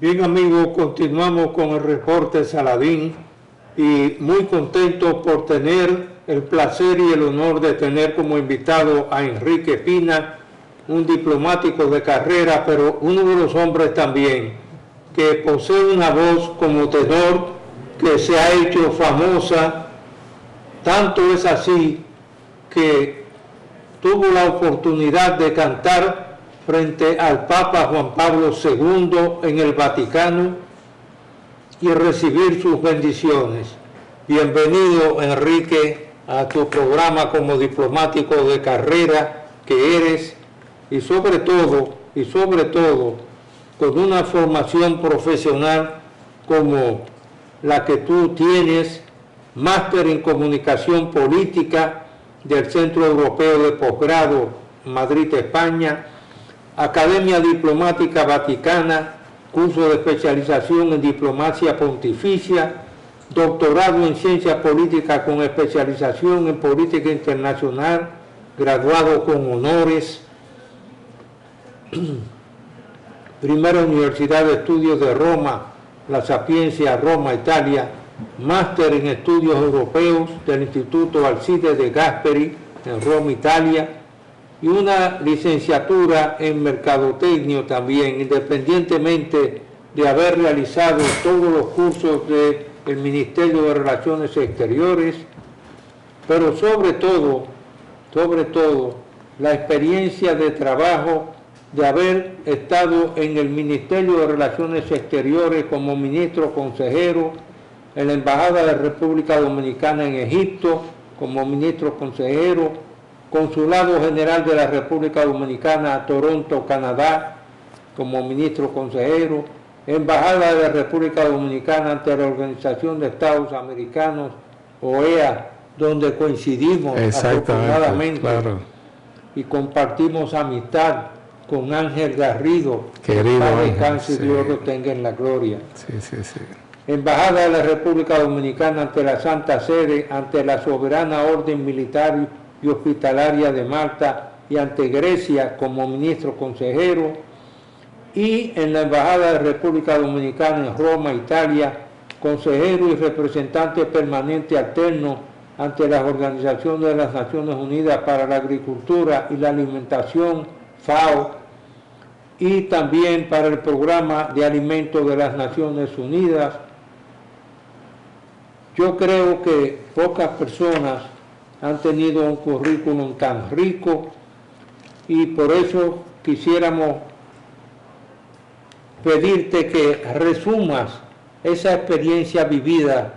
Bien amigos, continuamos con el reporte Saladín y muy contento por tener el placer y el honor de tener como invitado a Enrique Pina, un diplomático de carrera, pero uno de los hombres también que posee una voz como tenor que se ha hecho famosa. Tanto es así que tuvo la oportunidad de cantar frente al Papa Juan Pablo II en el Vaticano y recibir sus bendiciones. Bienvenido, Enrique, a tu programa como diplomático de carrera que eres, y sobre todo, con una formación profesional como la que tú tienes, máster en comunicación política del Centro Europeo de Posgrado, Madrid, España, Academia Diplomática Vaticana, curso de especialización en diplomacia pontificia, doctorado en ciencia política con especialización en política internacional, graduado con honores, primera Universidad de Estudios de Roma, La Sapienza, Roma, Italia, máster en estudios europeos del Instituto Alcide de Gasperi en Roma, Italia, y una licenciatura en mercadotecnia también, independientemente de haber realizado todos los cursos del Ministerio de Relaciones Exteriores, pero sobre todo, la experiencia de trabajo de haber estado en el Ministerio de Relaciones Exteriores como ministro consejero, en la Embajada de República Dominicana en Egipto como ministro consejero, Consulado General de la República Dominicana a Toronto, Canadá, como ministro consejero, Embajada de la República Dominicana ante la Organización de Estados Americanos, OEA, donde coincidimos afortunadamente, claro, y compartimos amistad con Ángel Garrido, querido que descanse, sí, Dios lo tenga en la gloria. Sí. Embajada de la República Dominicana ante la Santa Sede, ante la Soberana Orden Militar y Hospitalaria de Malta y ante Grecia como ministro consejero, y en la Embajada de la República Dominicana en Roma, Italia, consejero y representante permanente alterno ante las Organizaciones de las Naciones Unidas para la Agricultura y la Alimentación, FAO, y también para el Programa de Alimentos de las Naciones Unidas. Yo creo que pocas personas han tenido un currículum tan rico y por eso quisiéramos pedirte que resumas esa experiencia vivida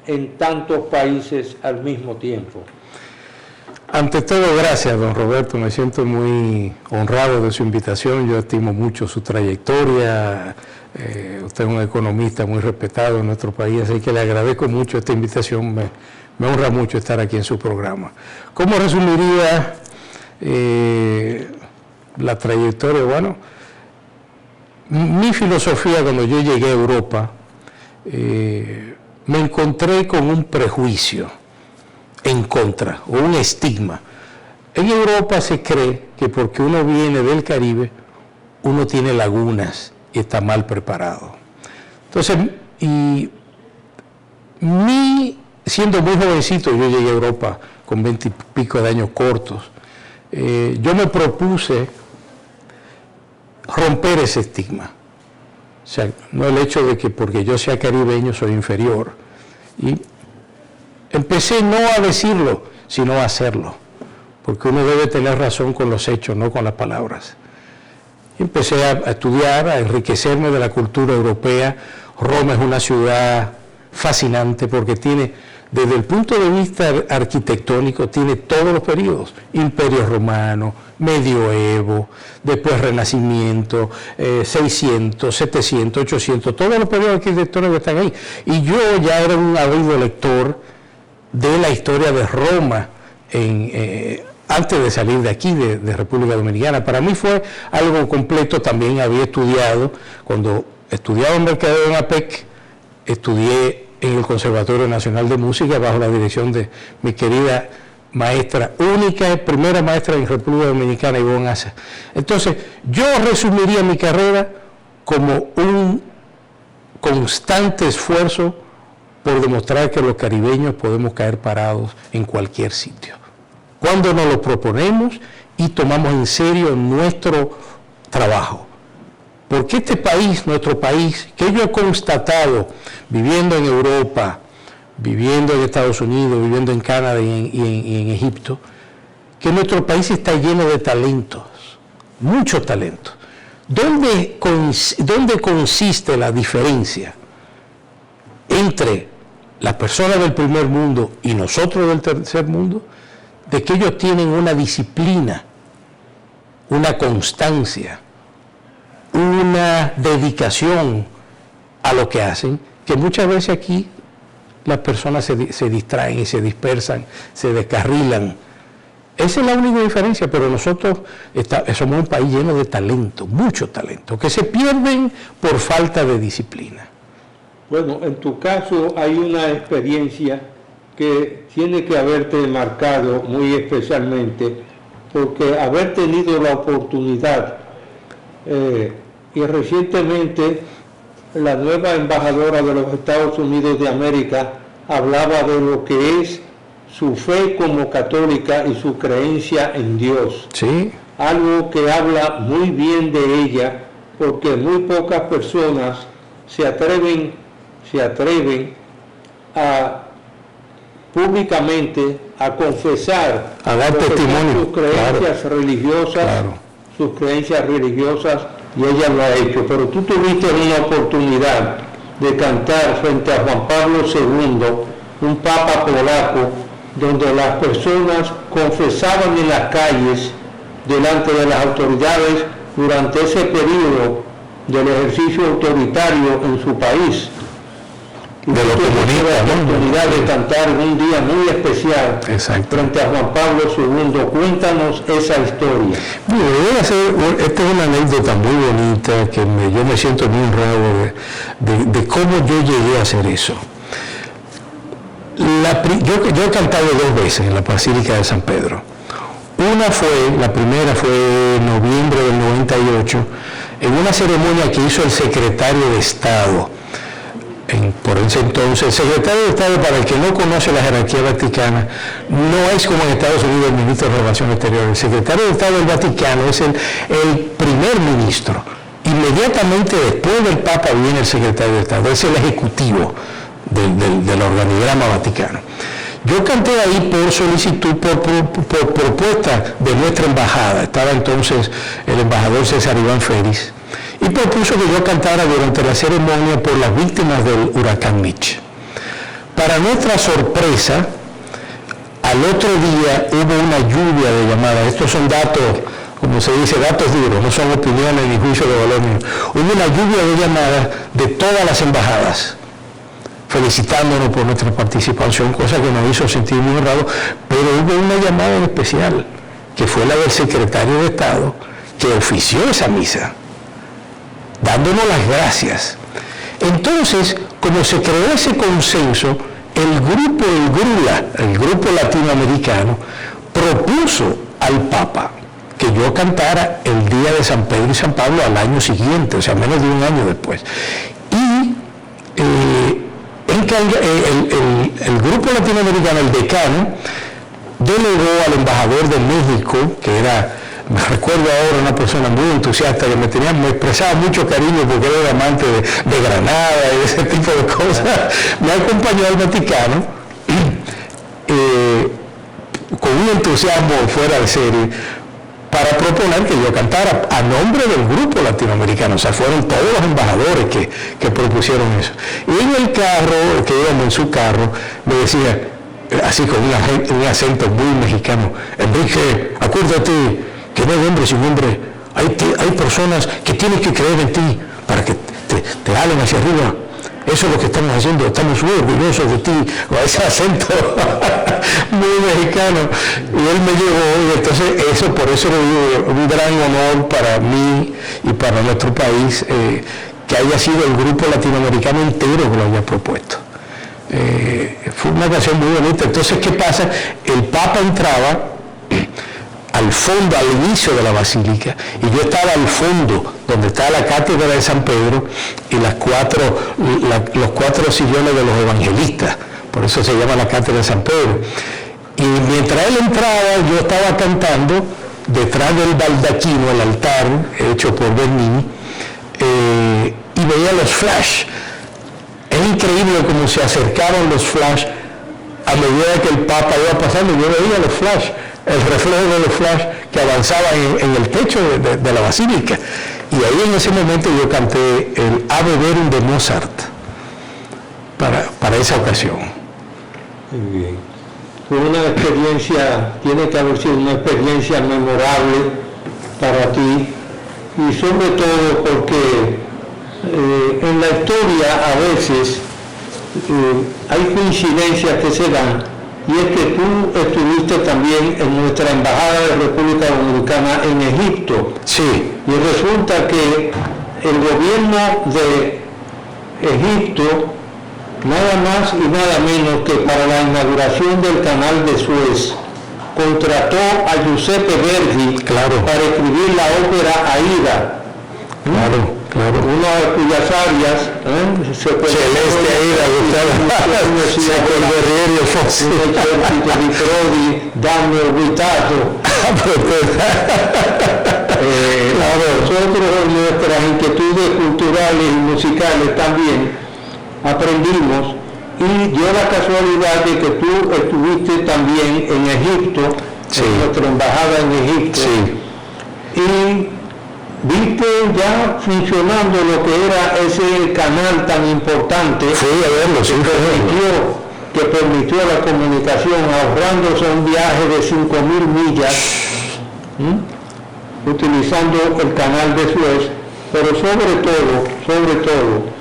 en tantos países al mismo tiempo. Ante todo, gracias, don Roberto. Me siento muy honrado de su invitación. Yo estimo mucho su trayectoria. Usted es un economista muy respetado en nuestro país, así que le agradezco mucho esta invitación. Me honra mucho estar aquí en su programa. ¿Cómo resumiría la trayectoria? Bueno, mi filosofía cuando yo llegué a Europa, me encontré con un prejuicio en contra, o un estigma. En Europa se cree que porque uno viene del Caribe, uno tiene lagunas y está mal preparado. Entonces, siendo muy jovencito, yo llegué a Europa con 20 y pico de años cortos, yo me propuse romper ese estigma. O sea, no el hecho de que porque yo sea caribeño soy inferior. Y empecé no a decirlo, sino a hacerlo, porque uno debe tener razón con los hechos, no con las palabras. Y empecé a estudiar, a enriquecerme de la cultura europea. Roma es una ciudad fascinante porque tiene, desde el punto de vista arquitectónico, tiene todos los periodos: Imperio Romano, Medioevo, después Renacimiento, 600, 700, 800, todos los periodos arquitectónicos están ahí. Y yo ya era un ávido lector de la historia de Roma antes de salir de aquí, de República Dominicana. Para mí fue algo completo. También había estudiado, cuando estudiaba en mercadeo en APEC, estudié en el Conservatorio Nacional de Música bajo la dirección de mi querida maestra, primera maestra en República Dominicana, Ivonne Asa. Entonces, yo resumiría mi carrera como un constante esfuerzo por demostrar que los caribeños podemos caer parados en cualquier sitio. Cuando nos lo proponemos y tomamos en serio nuestro trabajo. Porque este país, nuestro país, que yo he constatado viviendo en Europa, viviendo en Estados Unidos, viviendo en Canadá y en Egipto, que nuestro país está lleno de talentos, muchos talentos. ¿Dónde consiste la diferencia entre las personas del primer mundo y nosotros del tercer mundo? De que ellos tienen una disciplina, una constancia, una dedicación a lo que hacen, que muchas veces aquí las personas se distraen y se dispersan, se descarrilan. Esa es la única diferencia, pero nosotros somos un país lleno de talento, mucho talento, que se pierden por falta de disciplina. Bueno, en tu caso hay una experiencia que tiene que haberte marcado muy especialmente, porque haber tenido la oportunidad, y recientemente la nueva embajadora de los Estados Unidos de América hablaba de lo que es su fe como católica y su creencia en Dios. Sí. Algo que habla muy bien de ella, porque muy pocas personas se atreven a públicamente a confesar, a dar testimonio, sus creencias religiosas, sus creencias religiosas, y ella lo ha hecho. Pero tú tuviste una oportunidad de cantar frente a Juan Pablo II, un papa polaco, donde las personas confesaban en las calles delante de las autoridades durante ese periodo del ejercicio autoritario en su país. De lo comunista, la oportunidad de cantar en un día muy especial. Exacto. Frente a Juan Pablo II. Cuéntanos esa historia. Bueno, esta es una anécdota muy bonita que yo me siento muy honrado de cómo yo llegué a hacer eso. Yo he cantado 2 veces en la Basílica de San Pedro. La primera fue en noviembre del 98, en una ceremonia que hizo el secretario de Estado. Por ese entonces, el secretario de Estado, para el que no conoce la jerarquía vaticana, no es como en Estados Unidos el ministro de Relaciones Exteriores. El secretario de Estado del Vaticano es el primer ministro. Inmediatamente después del Papa viene el secretario de Estado, es el ejecutivo del organigrama vaticano. Yo canté ahí por solicitud, por propuesta de nuestra embajada. Estaba entonces el embajador César Iván Félix, y propuso que yo cantara durante la ceremonia por las víctimas del huracán Mitch. Para nuestra sorpresa, al otro día hubo una lluvia de llamadas. Estos son datos, como se dice, datos duros, no son opiniones ni juicios de valor. Hubo una lluvia de llamadas de todas las embajadas, felicitándonos por nuestra participación, cosa que nos hizo sentir muy honrados, pero hubo una llamada en especial, que fue la del secretario de Estado, que ofició esa misa, dándonos las gracias. Entonces, como se creó ese consenso, el GRULA, el grupo latinoamericano, propuso al Papa que yo cantara el día de San Pedro y San Pablo al año siguiente, o sea, menos de un año después. Y el grupo latinoamericano, el decano, delegó al embajador de México, que era, me recuerdo ahora, una persona muy entusiasta que me expresaba mucho cariño porque era amante de Granada y de ese tipo de cosas, me acompañó al Vaticano con un entusiasmo fuera de serie para proponer que yo cantara a nombre del grupo latinoamericano. O sea, fueron todos los embajadores que propusieron eso. Y en el carro, que íbamos en su carro, me decía, así con un acento muy mexicano: Enrique, acuérdate que no hay hombre sin hombre, hay personas que tienen que creer en ti para que te jalen hacia arriba. Eso es lo que estamos haciendo, estamos muy orgullosos de ti, con ese acento muy mexicano. Y él me llevó, y entonces por eso le digo, un gran honor para mí y para nuestro país, que haya sido el grupo latinoamericano entero que lo haya propuesto. Fue una canción muy bonita. Entonces, ¿qué pasa? El Papa entraba al fondo, al inicio de la basílica, y yo estaba al fondo, donde está la cátedra de San Pedro y los 4 sillones de los evangelistas, por eso se llama la cátedra de San Pedro. Y mientras él entraba, yo estaba cantando detrás del baldaquino, el altar hecho por Bernini, y veía los flash. Es increíble cómo se acercaron los flash a medida que el Papa iba pasando. Yo veía los flash, el reflejo de los flash que avanzaban en el techo de la basílica. Y ahí en ese momento yo canté el Ave Verum de Mozart para esa ocasión. Muy bien. Fue una experiencia, tiene que haber sido una experiencia memorable para ti, y sobre todo porque en la historia a veces hay coincidencias que se dan, y es que tú estuviste también en nuestra Embajada de República Dominicana en Egipto. Sí. Y resulta que el gobierno de Egipto, nada más y nada menos que para la inauguración del canal de Suez, contrató a Giuseppe Verdi, claro, para escribir la ópera Aida. Claro, claro. Una de cuyas áreas Celeste Aida, di Prodi, Daniel Guitato. Nosotros en nuestras inquietudes culturales y musicales también aprendimos, y dio la casualidad de que tú estuviste también en Egipto, sí, en nuestra embajada en Egipto, sí, y viste ya funcionando lo que era ese canal tan importante. Fui a verlo, sí, que permitió la comunicación, ahorrándose un viaje de 5.000 millas, utilizando el canal de Suez, pero sobre todo,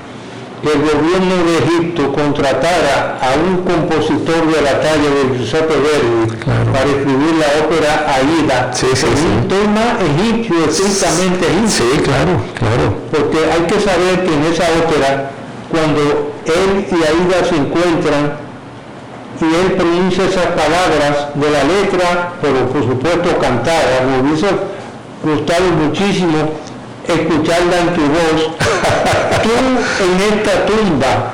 que el gobierno de Egipto contratara a un compositor de la talla de Giuseppe Verdi, claro, para escribir la ópera Aida, un tema egipcio, estrictamente egipcio. Sí, claro, claro. Porque hay que saber que en esa ópera, cuando él y Aida se encuentran y él pronuncia esas palabras de la letra, pero por supuesto cantada, me hubiese gustado muchísimo escucharla en tu voz. Tú en esta tumba,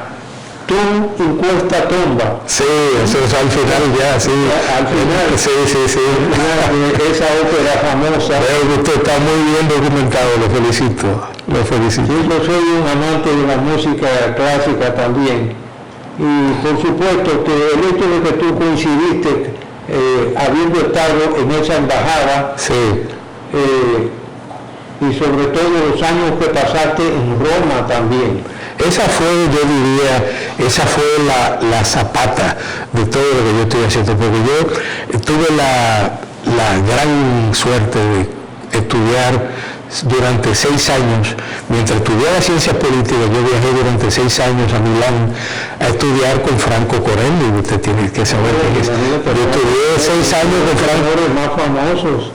tú encuesta tumba. Sí, eso es al final ya, sí. Al final. Sí. Esa ópera famosa. Veo que usted está muy bien documentado, lo felicito. Sí, yo soy un amante de la música clásica también. Y por supuesto que el hecho de que tú coincidiste habiendo estado en esa embajada, sí, y sobre todo los años que pasaste en Roma también. Esa fue, yo diría, la zapata de todo lo que yo estoy haciendo, porque yo tuve la gran suerte de estudiar durante 6 años, mientras estudiaba ciencias políticas. Yo viajé durante 6 años a Milán a estudiar con Franco Corelli. Usted tiene que saber que es. Yo estudié 6 años con Franco. Los más famosos.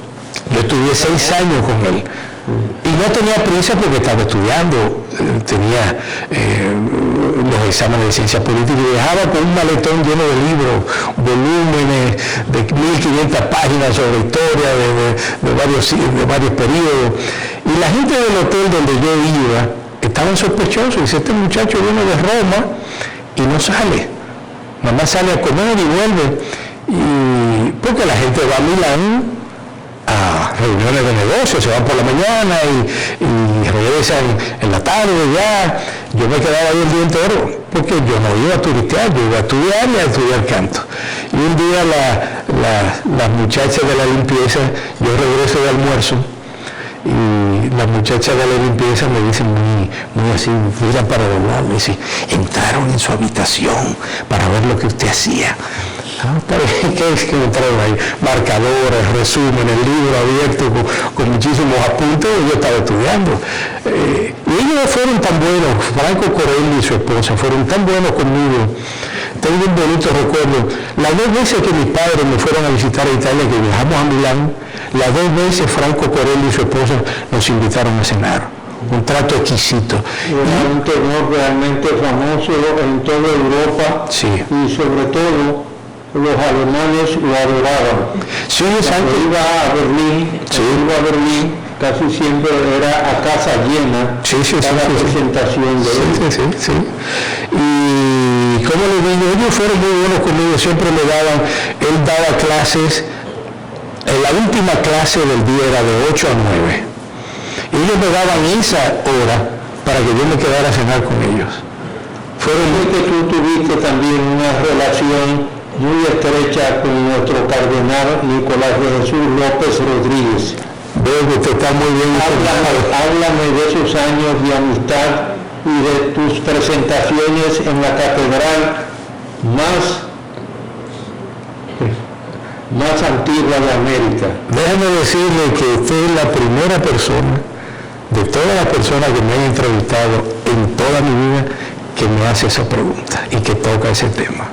Yo estudié 6 años con él. Y no tenía prisa porque estaba estudiando, tenía los exámenes de ciencias políticas, y viajaba con un maletón lleno de libros, volúmenes de 1.500 páginas sobre historia de varios periodos. Y la gente del hotel donde yo iba estaban sospechosos. Dice, este muchacho viene de Roma y no sale. Nada más sale a comer y vuelve. Y porque la gente va a Milán a reuniones de negocios, se van por la mañana y regresan en la tarde ya. Yo me quedaba ahí el día entero, porque yo no iba a turistear, yo iba a estudiar y a estudiar canto. Y un día las muchachas de la limpieza, yo regreso de almuerzo, y las muchachas de la limpieza me dicen muy así, miran para doblar, me dicen, entraron en su habitación para ver lo que usted hacía. ¿Qué es que entraron ahí? Marcadores, resúmenes, libros abiertos con muchísimos apuntes. Yo estaba estudiando. Y ellos fueron tan buenos, Franco Corelli y su esposa, fueron tan buenos conmigo. Tengo un bonito recuerdo. Las 2 veces que mis padres me fueron a visitar a Italia, que viajamos a Milán, las 2 veces Franco Corelli y su esposa nos invitaron a cenar. Un trato exquisito. Era un tenor realmente famoso en toda Europa. Sí. Y sobre todo los alemanes lo adoraban. Sí, Cuando exacto. iba a Berlín, casi siempre era a casa llena cada presentación de él. Sí. Y como les digo, ellos fueron muy buenos conmigo, siempre me daban, él daba clases, la última clase del día era de 8 a 9. Y ellos me daban esa hora para que yo me quedara a cenar con ellos. Fueron muy que tú tuviste también una relación muy estrecha con nuestro cardenal Nicolás de Jesús López Rodríguez. Veo que usted está muy bien informado. Háblame de esos años de amistad y de tus presentaciones en la catedral más antigua de América. Déjame decirle que usted es la primera persona de todas las personas que me han entrevistado en toda mi vida que me hace esa pregunta y que toca ese tema.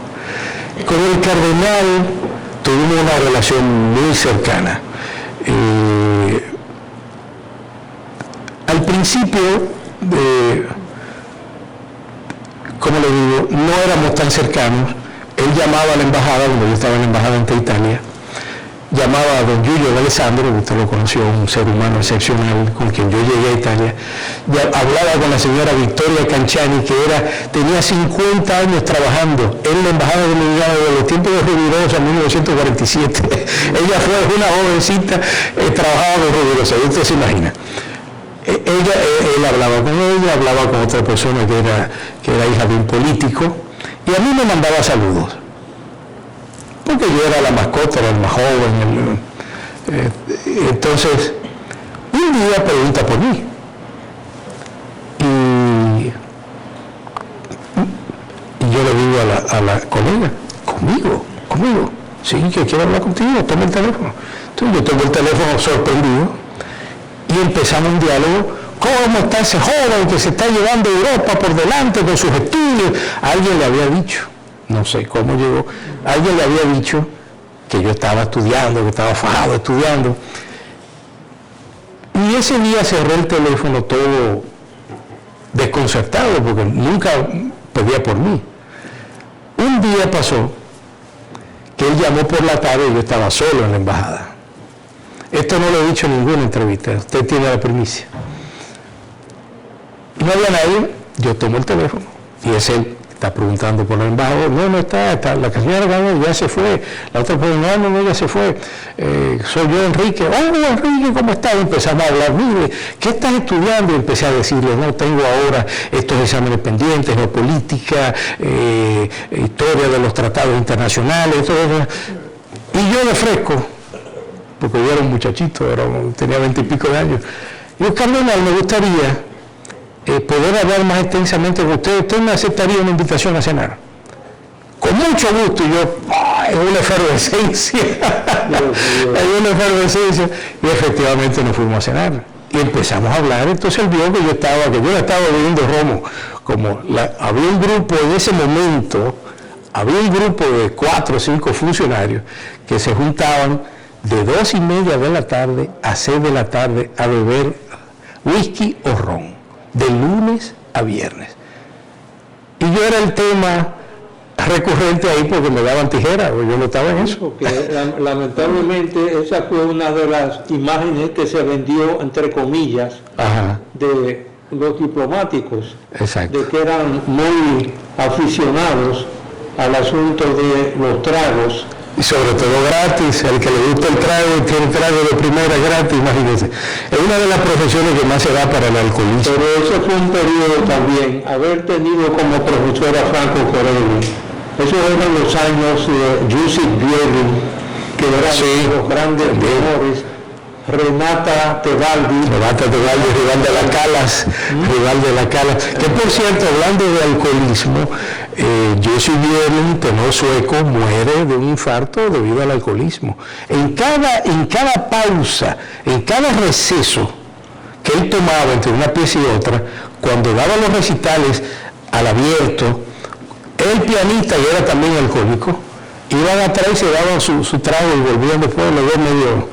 Con el cardenal tuvimos una relación muy cercana. Al principio, como le digo, no éramos tan cercanos. Él llamaba a la embajada, cuando yo estaba en la embajada ante Italia, llamaba a don Giulio de Alessandro, que usted lo conoció, un ser humano excepcional con quien yo llegué a Italia, hablaba con la señora Victoria Canciani, que tenía 50 años trabajando en la embajada dominicana de los tiempos de Rubirosa en 1947. Ella fue una jovencita, trabajaba con Rubirosa, usted se imagina. Él hablaba con ella, hablaba con otra persona que era hija de un político, y a mí me mandaba saludos. Porque yo era la mascota, era el más joven. Entonces, un día pregunta por mí. Y yo le digo a la colega, ¿conmigo? Sí, que quiero hablar contigo, toma el teléfono. Entonces yo tomo el teléfono sorprendido y empezamos un diálogo. ¿Cómo está ese joven que se está llevando a Europa por delante con sus estudios? Alguien le había dicho, no sé cómo llegó, alguien le había dicho que yo estaba estudiando, que estaba fajado estudiando. Y ese día cerré el teléfono todo desconcertado, porque nunca pedía por mí. Un día pasó que él llamó por la tarde y yo estaba solo en la embajada. Esto no lo he dicho en ninguna entrevista, usted tiene la primicia. No había nadie, yo tomo el teléfono y es él. Está preguntando por el embajador, no está, la señora ya se fue, la otra persona, no, ya se fue, soy yo Enrique, Enrique, ¿cómo estás? Empezamos a hablar, mire, ¿qué estás estudiando? Y empecé a decirle, no, tengo ahora estos exámenes pendientes, geopolítica, historia de los tratados internacionales, todo eso. Y yo le ofrezco, porque yo era un muchachito, tenía 20 y pico de años, y el cardenal, me gustaría poder hablar más extensamente con usted me aceptaría una invitación a cenar. Con mucho gusto, y yo, es una efervescencia, y efectivamente nos fuimos a cenar. Y empezamos a hablar, entonces él vio que yo le estaba bebiendo romo, había un grupo en ese momento, había un grupo de 4 o 5 funcionarios que se juntaban de 2:30 de la tarde a 6 de la tarde a beber whisky o ron, de lunes a viernes. Y yo era el tema recurrente ahí porque me daban tijera, yo no estaba en eso. Porque lamentablemente esa fue una de las imágenes que se vendió, entre comillas, de los diplomáticos. Exacto. De que eran muy aficionados al asunto de los tragos. Y sobre todo gratis, el que le gusta el trago y tiene trago de primera gratis, imagínense. Es una de las profesiones que más se da para el alcoholismo. Pero ese fue un periodo también, haber tenido como profesora Franco Corelli. Esos eran los años de Jussi Björling, que eran los grandes tenores. Renata Tebaldi, rival de la Calas, que por cierto, hablando de alcoholismo, Jussi Björling, tenor sueco, muere de un infarto debido al alcoholismo. En cada pausa, en cada receso que él tomaba entre una pieza y otra, cuando daba los recitales al abierto, el pianista, y era también alcohólico, iban atrás y se daban su trago y volvían después de los dos medio.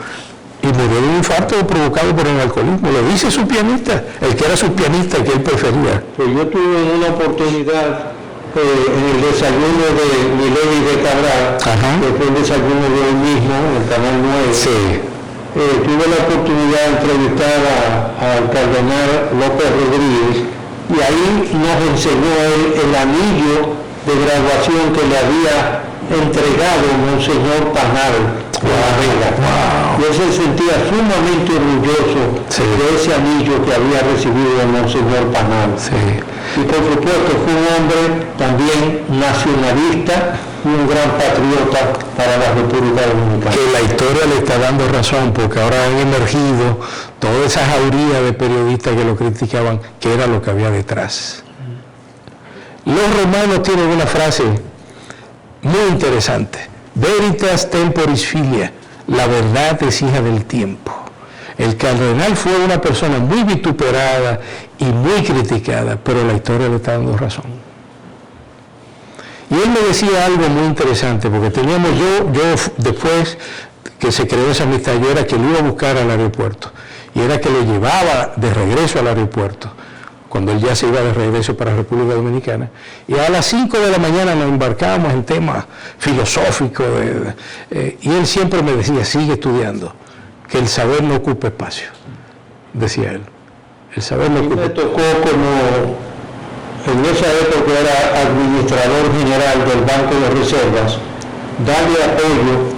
Y murió de un infarto provocado por el alcoholismo. Lo dice su pianista, el que era su pianista, el que él prefería. Pues yo tuve una oportunidad en el desayuno de Milady de Cabral, que fue el desayuno de hoy mismo, en el Canal 9. Sí. Tuve la oportunidad de entrevistar al cardenal López Rodríguez y ahí nos enseñó el anillo de graduación que le había entregado Monseñor Panal de la Vega. Y él se sentía sumamente orgulloso de ese anillo que había recibido de Monseñor Panal. Y por supuesto fue un hombre también nacionalista y un gran patriota para la República Dominicana. Que la historia le está dando razón, porque ahora han emergido toda esa jauría de periodistas que lo criticaban, que era lo que había detrás. Los romanos tienen una frase muy interesante: veritas temporis filia, la verdad es hija del tiempo. El cardenal fue una persona muy vituperada y muy criticada, pero la historia le está dando razón. Y él me decía algo muy interesante, porque teníamos yo después que se creó esa amistad, yo era que lo iba a buscar al aeropuerto, y era que lo llevaba de regreso al aeropuerto, cuando él ya se iba de regreso para la República Dominicana, y a las 5 de la mañana nos embarcábamos en temas filosóficos, y él siempre me decía, sigue estudiando, que el saber no ocupa espacio, decía él. El saber no ocupa espacio. Me tocó como, en esa época era administrador general del Banco de Reservas, darle apoyo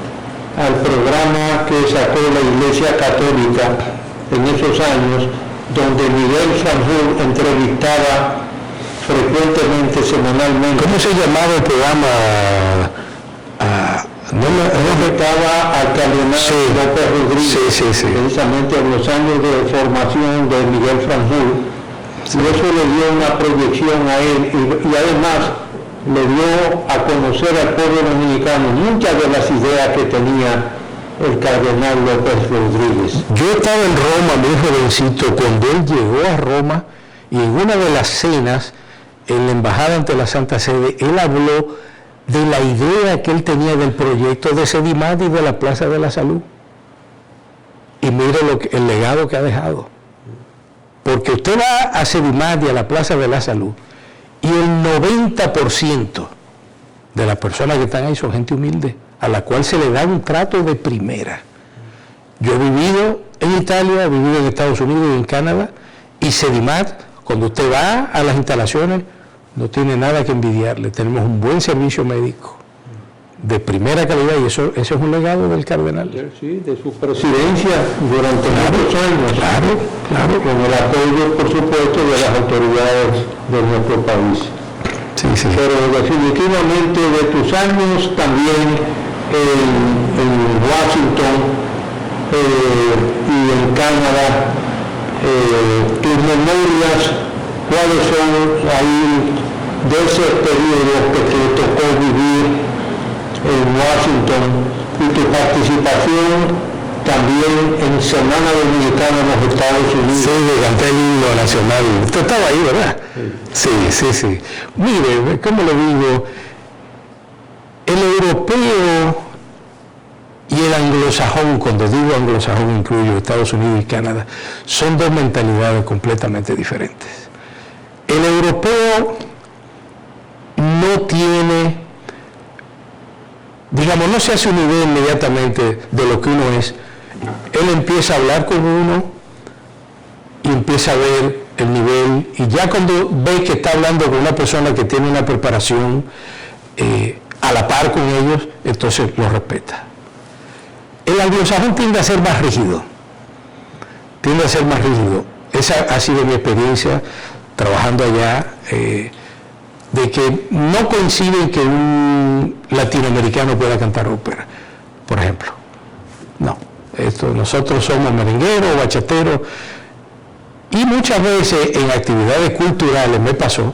al programa que sacó la Iglesia Católica en esos años, donde Miguel Sanjur entrevistaba frecuentemente, semanalmente. ¿Cómo se llamaba el programa? Estaba al cardenal López Rodríguez, precisamente en los años de formación de Miguel Sanjur, y eso le dio una proyección a él, y además le dio a conocer al pueblo dominicano muchas de las ideas que tenía el cardenal López Rodríguez. Yo estaba en Roma, muy jovencito, cuando él llegó a Roma, y en una de las cenas, en la embajada ante la Santa Sede, él habló de la idea que él tenía del proyecto de Sedimat y de la Plaza de la Salud. Y mire el legado que ha dejado. Porque usted va a Sedimat y a la Plaza de la Salud, y el 90% de las personas que están ahí son gente humilde, a la cual se le da un trato de primera. Yo he vivido en Italia, he vivido en Estados Unidos y en Canadá, y Sedimat, cuando usted va a las instalaciones, no tiene nada que envidiarle. Tenemos un buen servicio médico de primera calidad, y ese es un legado del cardenal. Sí, de su presidencia durante muchos años. Claro. Con el apoyo, por supuesto, de las autoridades de nuestro país. Sí. Pero definitivamente de tus años también en Washington y en Canadá, tus memorias, ¿cuáles son ahí de ese periodo que te tocó vivir en Washington, y tu participación también en Semana Dominicana en los Estados Unidos? Sí, canté el himno nacional. Usted estaba ahí, ¿verdad? Sí. Mire, ¿cómo le digo? El europeo y el anglosajón, cuando digo anglosajón incluyo Estados Unidos y Canadá, son dos mentalidades completamente diferentes. El europeo no tiene, digamos, no se hace una idea inmediatamente de lo que uno es. Él empieza a hablar con uno y empieza a ver el nivel, y ya cuando ve que está hablando con una persona que tiene una preparación a la par con ellos, entonces lo respeta. El anglosajón tiende a ser más rígido. Esa ha sido mi experiencia trabajando allá, de que no coincide que un latinoamericano pueda cantar ópera, por ejemplo. No, nosotros somos merengueros, bachateros, y muchas veces en actividades culturales me pasó.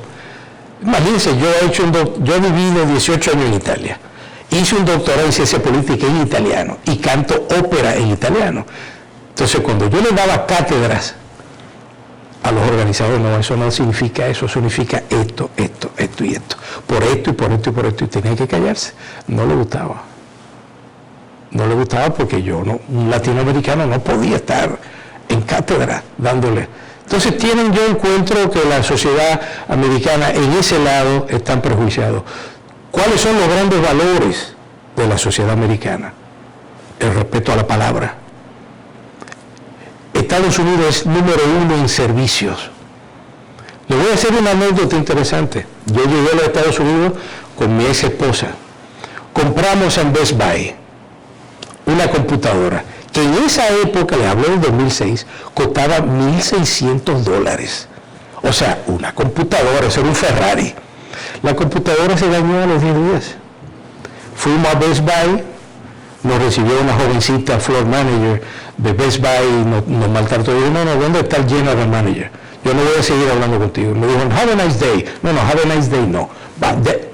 Imagínense, yo he vivido 18 años en Italia, hice un doctorado en ciencia política en italiano y canto ópera en italiano. Entonces, cuando yo le daba cátedras a los organizadores, no, eso no significa eso, significa esto y esto, por esto, y tenía que callarse. No le gustaba porque un latinoamericano no podía estar en cátedra dándole. Entonces yo encuentro que la sociedad americana en ese lado están prejuiciados. ¿Cuáles son los grandes valores de la sociedad americana? El respeto a la palabra. Estados Unidos es número 1 en servicios. Le voy a hacer una anécdota interesante. Yo llegué a los Estados Unidos con mi ex esposa. Compramos en Best Buy una computadora que en esa época, le hablo del 2006, costaba $1,600. O sea, una computadora, eso era un Ferrari. La computadora se dañó a los 10 días. Fuimos a Best Buy, nos recibió una jovencita floor manager de Best Buy y nos maltrató. Y dijo, no, ¿dónde está el general manager? Yo no voy a seguir hablando contigo. Me dijo, have a nice day. No, have a nice day, no.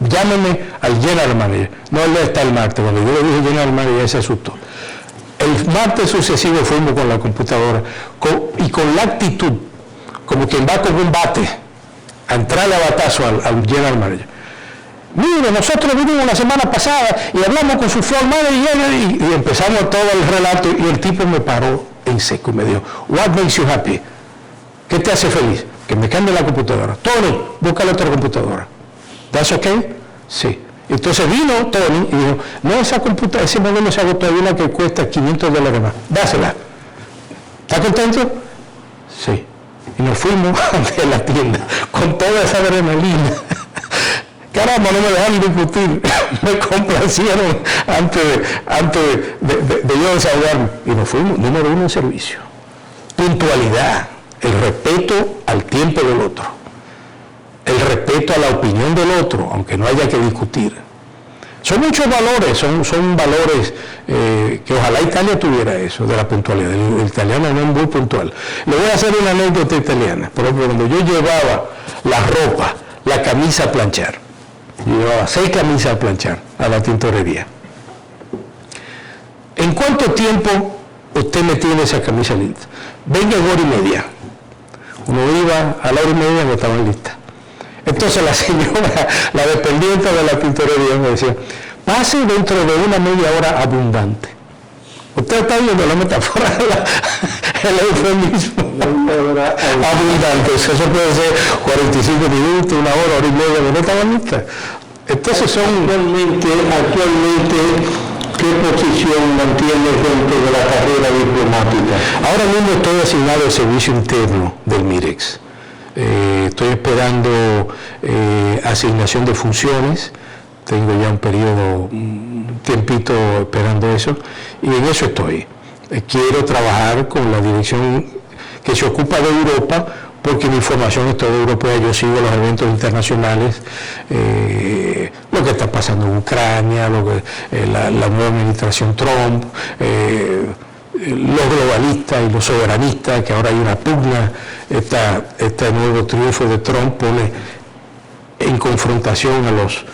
Llámeme al general manager. No, él está el martes. Cuando yo le dije general manager, se asustó. El martes sucesivo fuimos con la computadora y con la actitud, como quien va con un bate, a entrarle a batazo al general manager. Mire, nosotros vinimos la semana pasada y hablamos con su floor manager y empezamos todo el relato y el tipo me paró en seco y me dijo, what makes you happy? ¿Qué te hace feliz? Que me cambie la computadora. Tony, búscale otra computadora. ¿That's okay? Sí. Entonces vino Tony y dijo, no, ese modelo se agotó, hay una que cuesta $500 más. Dásela. ¿Está contento? Sí. Y nos fuimos de la tienda con toda esa adrenalina. Caramba, no me dejaron discutir. Me complacieron antes de yo desahogarme. Y nos fuimos, número 1 en servicio. Puntualidad. El respeto al tiempo del otro, el respeto a la opinión del otro, aunque no haya que discutir. Son muchos valores, son valores que ojalá Italia tuviera eso, de la puntualidad. El italiano no es muy puntual. Le voy a hacer una anécdota italiana. Por ejemplo, cuando yo llevaba la ropa, la camisa a planchar, yo llevaba 6 camisas a planchar a la tintorería. ¿En cuánto tiempo usted me tiene esa camisa lista? Venga, 1 hora y media. Uno iba a la 1 hora y media y estaban listas. Entonces la señora, la dependiente de la tintorería me decía, pase dentro de una media hora abundante. Usted está viendo la metáfora, el eufemismo. Abundante, eso puede ser 45 minutos, 1 hora y media, no estaban listas. Entonces son actualmente, ¿qué posición mantiene dentro de la carrera diplomática? Ahora mismo estoy asignado al servicio interno del MIREX. Estoy esperando asignación de funciones. Tengo ya un tiempito esperando eso. Y en eso estoy. Quiero trabajar con la dirección que se ocupa de Europa, porque mi formación es toda europea. Yo sigo los eventos internacionales, lo que está pasando en Ucrania, la nueva administración Trump, los globalistas y los soberanistas, que ahora hay una pugna. Este nuevo triunfo de Trump pone en confrontación a los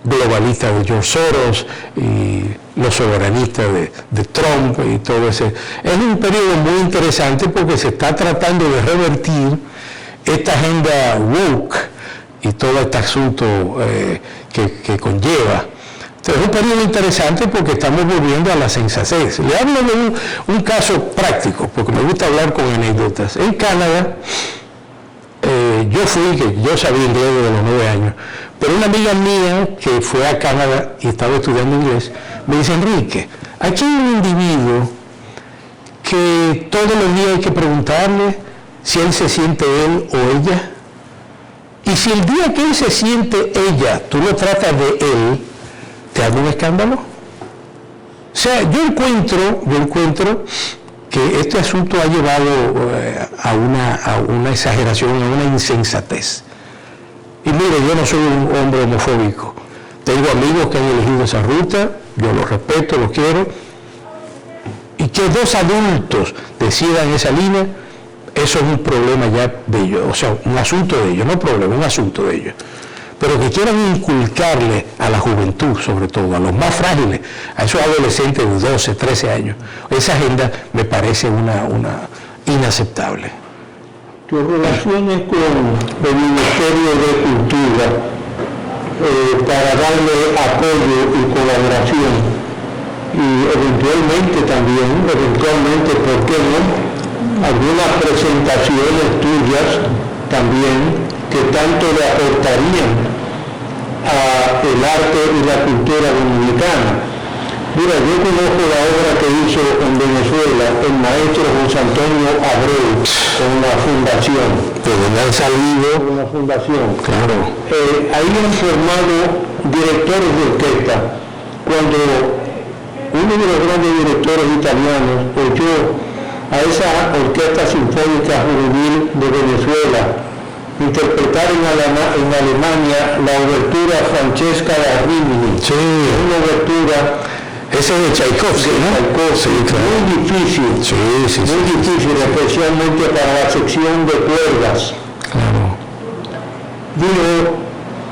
globalistas de George Soros y los soberanistas de Trump y todo ese. Es un periodo muy interesante porque se está tratando de revertir esta agenda woke y todo este asunto que conlleva. Entonces, es un periodo interesante porque estamos volviendo a la sensatez. Le hablo de un caso práctico, porque me gusta hablar con anécdotas. En Canadá, yo sabía inglés desde los 9 años, pero una amiga mía que fue a Canadá y estaba estudiando inglés, me dice, Enrique, aquí hay un individuo que todos los días hay que preguntarle si él se siente él o ella. Y si el día que él se siente ella, tú lo tratas de él, ¿te hace un escándalo? O sea, yo encuentro que este asunto ha llevado a una exageración, a una insensatez. Y mire, yo no soy un hombre homofóbico. Tengo amigos que han elegido esa ruta, yo los respeto, los quiero. Y que 2 adultos decidan esa línea, eso es un problema ya de ellos. O sea, un asunto de ellos, no problema, un asunto de ellos. Pero que quieran inculcarle a la juventud, sobre todo, a los más frágiles, a esos adolescentes de 12, 13 años, esa agenda me parece una inaceptable. Tus relaciones con el Ministerio de Cultura para darle apoyo y colaboración y eventualmente, ¿por qué no?, algunas presentaciones tuyas también que tanto le aportarían al arte y la cultura dominicana. Mira, yo conozco la obra que hizo en Venezuela el maestro José Antonio Abreu con una fundación. De donde han salido. Una fundación. Claro. Ahí han formado directores de orquesta. Cuando uno de los grandes directores italianos oyó a esa orquesta sinfónica juvenil de Venezuela interpretar en Alemania la obertura Francesca da Rimini. Sí. Una obertura. Ese de Tchaikovsky, ¿no? Tchaikovsky, sí, claro. Muy difícil, muy difícil, especialmente para la sección de cuerdas. Claro. Dijo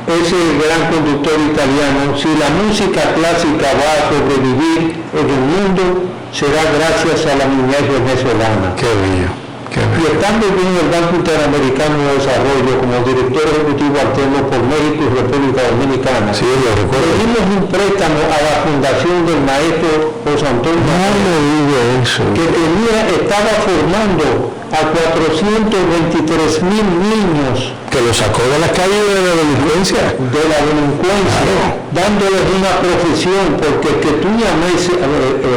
ese gran conductor italiano, si la música clásica va a sobrevivir en el mundo, será gracias a la niñez venezolana. Qué bello. Y estando en el Banco Interamericano de Desarrollo como director ejecutivo alterno por México y República Dominicana, sí, lo recuerdo. Le dimos un préstamo a la fundación del maestro José Antonio que estaba formando a 423,000 niños que lo sacó de la calle de la delincuencia. Claro. Dándoles una profesión, porque que tú llames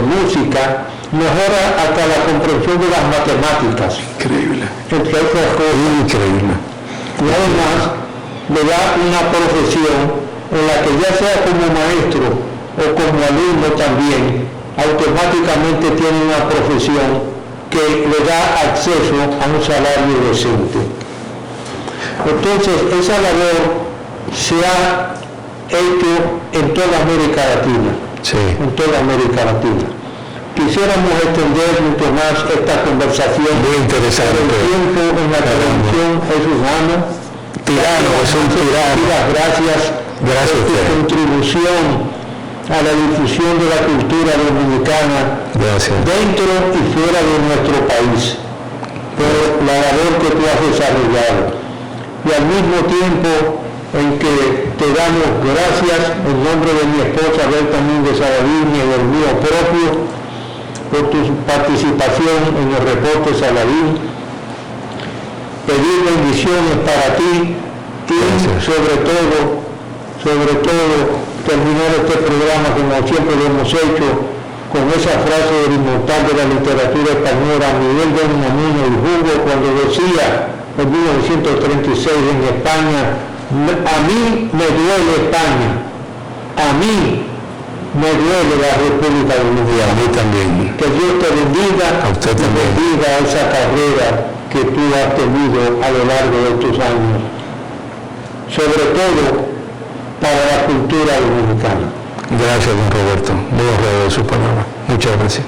música mejora hasta la comprensión de las matemáticas. Increíble. Entre otras cosas. Increíble. Y además le da una profesión en la que ya sea como maestro o como alumno también, automáticamente tiene una profesión que le da acceso a un salario decente. Entonces, esa labor se ha hecho en toda América Latina. Sí. En toda América Latina. Quisiéramos extender mucho más esta conversación. Muy interesante. El tiempo en la televisión es humano. Tirano, es un tirano. Gracias por tu contribución a la difusión de la cultura dominicana. Gracias. Dentro y fuera de nuestro país, por la labor que tú has desarrollado. Y al mismo tiempo en que te damos gracias en nombre de mi esposa Berta Míndez Saladín y del mío propio por tu participación en el reporte Saladín, pedir bendiciones para ti y sobre todo terminar este programa como siempre lo hemos hecho con esa frase del inmortal de la literatura española Miguel de Unamuno y Hugo cuando decía en 1936 en España: a mí me duele España, a mí me duele la República Dominicana. A mí también. Que Dios te bendiga, a usted también. Bendiga esa carrera que tú has tenido a lo largo de tus años, sobre todo para la cultura dominicana. Gracias, don Roberto. Muy honrado de su palabra. Muchas gracias.